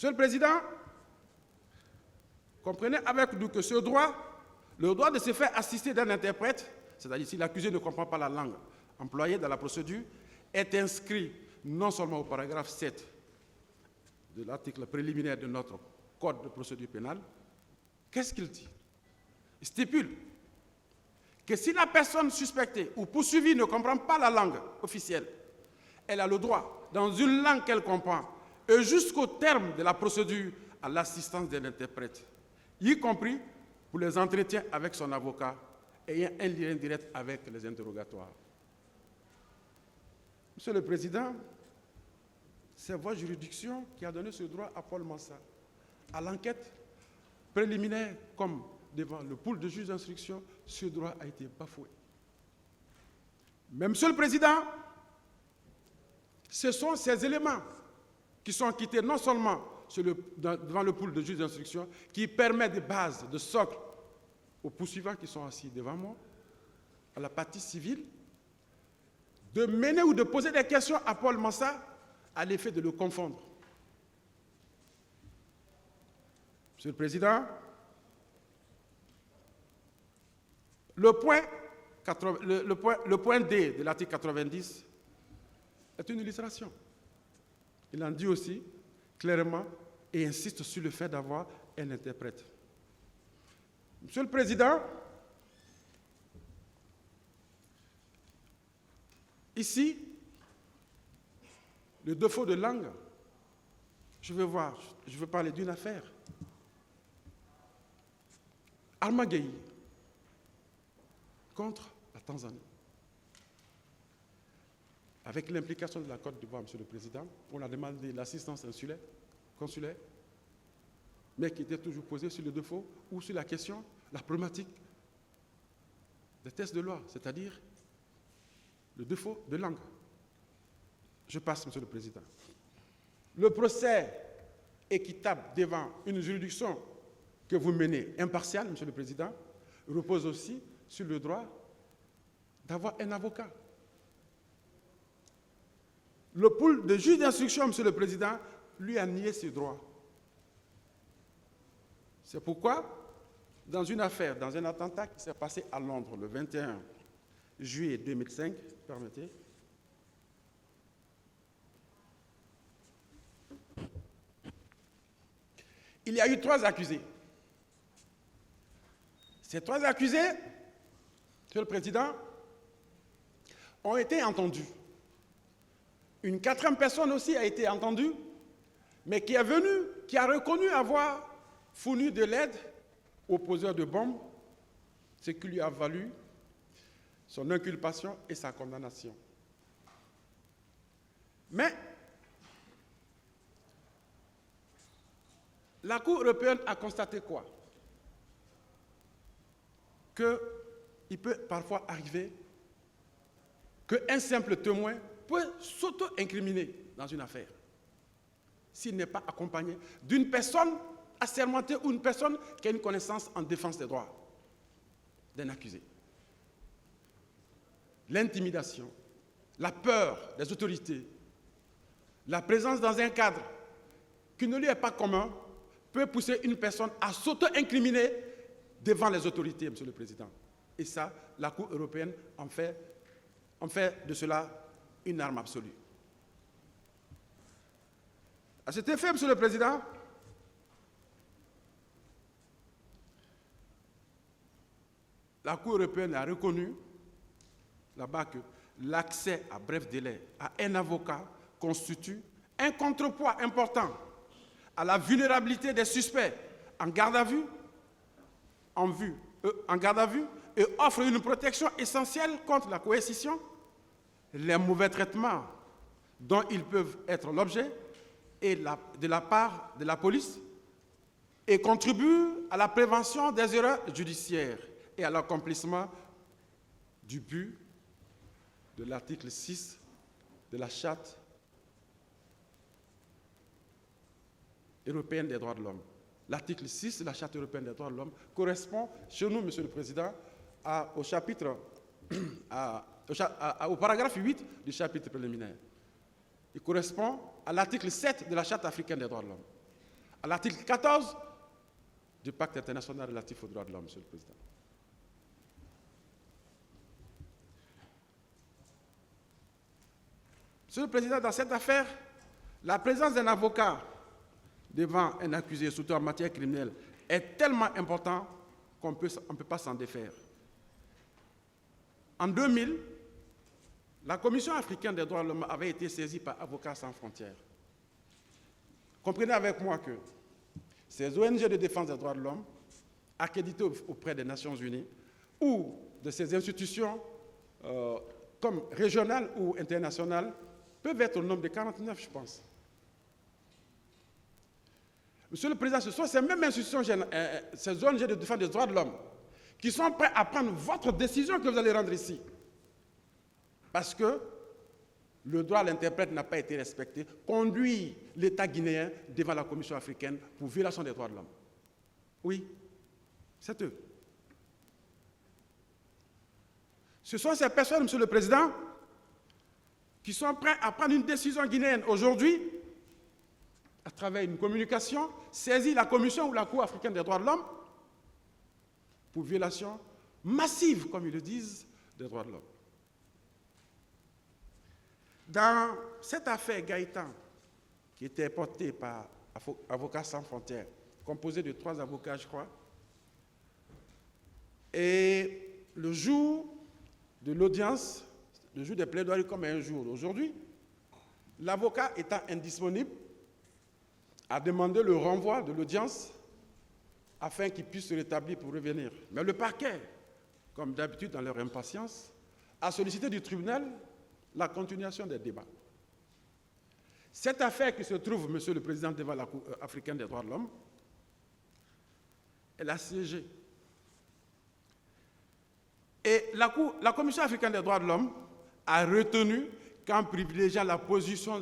Monsieur le Président, comprenez avec nous que ce droit, le droit de se faire assister d'un interprète, c'est-à-dire si l'accusé ne comprend pas la langue employée dans la procédure, est inscrit non seulement au paragraphe 7 de l'article préliminaire de notre Code de procédure pénale. Qu'est-ce qu'il dit? Il stipule que si la personne suspectée ou poursuivie ne comprend pas la langue officielle, elle a le droit, dans une langue qu'elle comprend, et jusqu'au terme de la procédure, à l'assistance d'un interprète, y compris pour les entretiens avec son avocat, ayant un lien direct avec les interrogatoires. Monsieur le Président, c'est votre juridiction qui a donné ce droit à Paul Mansah. À l'enquête préliminaire, comme devant le pool de juges d'instruction, ce droit a été bafoué. Mais, Monsieur le Président, ce sont ces éléments qui sont quittés non seulement devant le pool de juges d'instruction, qui permettent de base, de socle aux poursuivants qui sont assis devant moi, à la partie civile, de mener ou de poser des questions à Paul Mansah à l'effet de le confondre. Monsieur le Président, le point D de l'article 90 est une illustration. Il en dit aussi clairement et insiste sur le fait d'avoir un interprète. Monsieur le Président, ici, le défaut de langue, je veux parler d'une affaire. Arma Gueye contre la Tanzanie. Avec l'implication de la Côte d'Ivoire, Monsieur le Président, on a demandé l'assistance consulaire, mais qui était toujours posée sur le défaut ou sur la question, la problématique des tests de loi, c'est-à-dire le défaut de langue. Je passe, Monsieur le Président. Le procès équitable devant une juridiction que vous menez impartiale, Monsieur le Président, repose aussi sur le droit d'avoir un avocat. Le pool de juges d'instruction, Monsieur le Président, lui a nié ses droits. C'est pourquoi, dans une affaire, dans un attentat qui s'est passé à Londres le 21 juillet 2005, permettez, il y a eu 3 accusés. Ces 3 accusés, Monsieur le Président, ont été entendus. Une 4e personne aussi a été entendue, mais qui est venue, qui a reconnu avoir fourni de l'aide au poseur de bombes, ce qui lui a valu son inculpation et sa condamnation. Mais la Cour européenne a constaté quoi? Qu'il peut parfois arriver qu'un simple témoin peut s'auto-incriminer dans une affaire s'il n'est pas accompagné d'une personne assermentée ou une personne qui a une connaissance en défense des droits d'un accusé. L'intimidation, la peur des autorités, la présence dans un cadre qui ne lui est pas commun peut pousser une personne à s'auto-incriminer devant les autorités, Monsieur le Président. Et ça, la Cour européenne en fait de cela une arme absolue. À cet effet, Monsieur le Président, la Cour européenne a reconnu là-bas que l'accès à bref délai à un avocat constitue un contrepoids important à la vulnérabilité des suspects en garde à vue, et offre une protection essentielle contre la coercition, les mauvais traitements dont ils peuvent être l'objet et de la part de la police, et contribue à la prévention des erreurs judiciaires et à l'accomplissement du but de l'article 6 de la Charte européenne des droits de l'homme. L'article 6 de la Charte européenne des droits de l'homme correspond chez nous, Monsieur le Président, au paragraphe 8 du chapitre préliminaire. Il correspond à l'article 7 de la Charte africaine des droits de l'homme. à l'article 14 du Pacte international relatif aux droits de l'homme, Monsieur le Président. Monsieur le Président, dans cette affaire, la présence d'un avocat devant un accusé, surtout en matière criminelle, est tellement importante qu'on ne peut pas s'en défaire. En 2000, la Commission africaine des droits de l'homme avait été saisie par Avocats sans frontières. Comprenez avec moi que ces ONG de défense des droits de l'homme, accréditées auprès des Nations Unies, ou de ces institutions comme régionales ou internationales, peuvent être au nombre de 49, je pense. Monsieur le Président, ce sont ces mêmes institutions, ces ONG de défense des droits de l'homme, qui sont prêts à prendre votre décision que vous allez rendre ici. Parce que le droit à l'interprète n'a pas été respecté, conduit l'État guinéen devant la Commission africaine pour violation des droits de l'homme. Oui, c'est eux. Ce sont ces personnes, Monsieur le Président, qui sont prêts à prendre une décision guinéenne aujourd'hui, à travers une communication, saisir la Commission ou la Cour africaine des droits de l'homme pour violation massive, comme ils le disent, des droits de l'homme. Dans cette affaire Gaëtan, qui était portée par Avocats sans frontières, composée de 3 avocats, je crois, et le jour de l'audience, le jour des plaidoiries comme un jour aujourd'hui, l'avocat étant indisponible, a demandé le renvoi de l'audience afin qu'il puisse se rétablir pour revenir. Mais le parquet, comme d'habitude dans leur impatience, a sollicité du tribunal la continuation des débats. Cette affaire qui se trouve, Monsieur le Président, devant la Cour africaine des droits de l'homme, elle a siégé. Et la Commission africaine des droits de l'homme a retenu qu'en privilégiant la position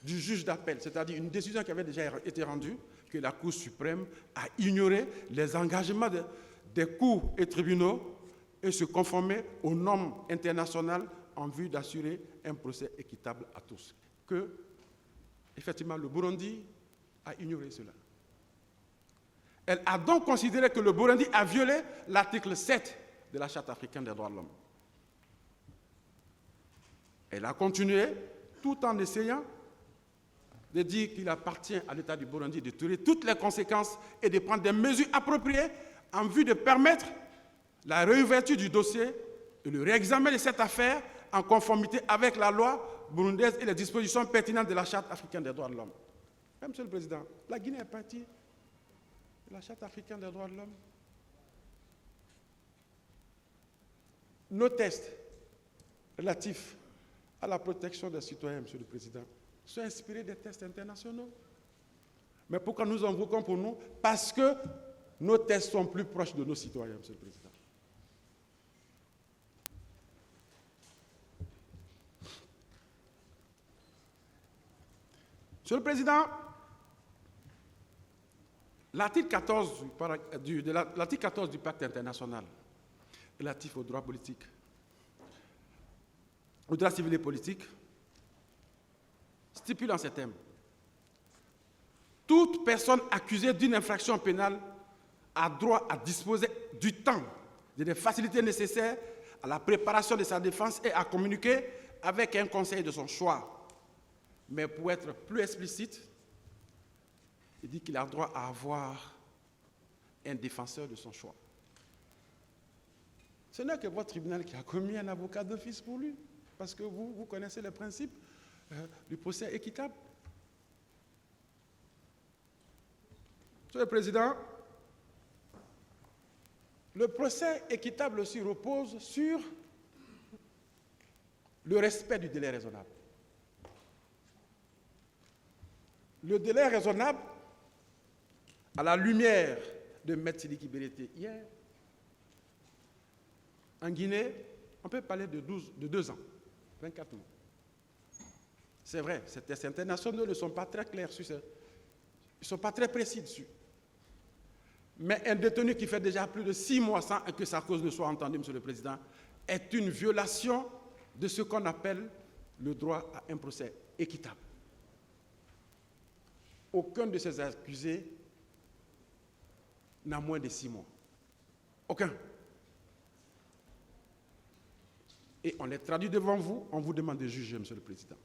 du juge d'appel, c'est-à-dire une décision qui avait déjà été rendue, que la Cour suprême a ignoré les engagements des cours et tribunaux et se conformer aux normes internationales en vue d'assurer un procès équitable à tous. Que, effectivement, le Burundi a ignoré cela. Elle a donc considéré que le Burundi a violé l'article 7 de la Charte africaine des droits de l'homme. Elle a continué tout en essayant de dire qu'il appartient à l'État du Burundi de tirer toutes les conséquences et de prendre des mesures appropriées en vue de permettre la réouverture du dossier et le réexamen de cette affaire en conformité avec la loi burundaise et les dispositions pertinentes de la Charte africaine des droits de l'homme. Monsieur le Président, la Guinée est partie de la Charte africaine des droits de l'homme. Nos tests relatifs à la protection des citoyens, Monsieur le Président, sont inspirés des tests internationaux. Mais pourquoi nous en invoquons pour nous? Parce que nos tests sont plus proches de nos citoyens, Monsieur le Président. Monsieur le Président, l'article 14 du Pacte international relatif aux droits politiques, aux droits civils et politiques, stipule en ces termes: toute personne accusée d'une infraction pénale a droit à disposer du temps et des facilités nécessaires à la préparation de sa défense et à communiquer avec un conseil de son choix. Mais pour être plus explicite, il dit qu'il a droit à avoir un défenseur de son choix. Ce n'est que votre tribunal qui a commis un avocat d'office pour lui, parce que vous connaissez les principes du procès équitable. Monsieur le Président, le procès équitable aussi repose sur le respect du délai raisonnable. Le délai raisonnable, à la lumière de M. Sidiki Bérété hier, en Guinée, on peut parler de 2 ans, 24 mois. C'est vrai, ces tests internationaux ne sont pas très clairs sur ça. Ils ne sont pas très précis dessus. Mais un détenu qui fait déjà plus de 6 mois sans que sa cause ne soit entendue, Monsieur le Président, est une violation de ce qu'on appelle le droit à un procès équitable. aucun de ces accusés n'a moins de 6 mois. Aucun. Et on les traduit devant vous, on vous demande de juger, Monsieur le Président.